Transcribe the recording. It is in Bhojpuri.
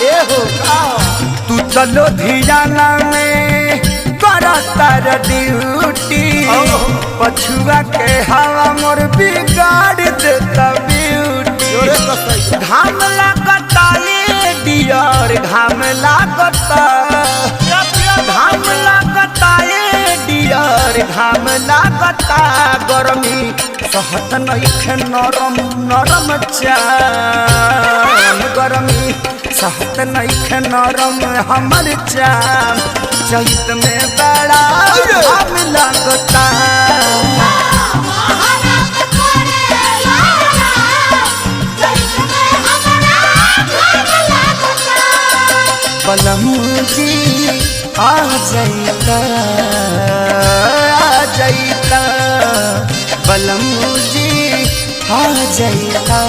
ए हो तू चलो धियाना में करतर ड्यूटी पछुआ के हवा मोर बिगाड़ देता ब्यूटी घाम लागता ये डियर घाम लागता ये डियर घाम लागता गरमी सहत नइखे नरम नरम चाम गरमी सहत नइखे नरम हमर चाम चैत में बड़ा घाम लागता बलमू जी आ जाइता बलमू जी आ जाइता।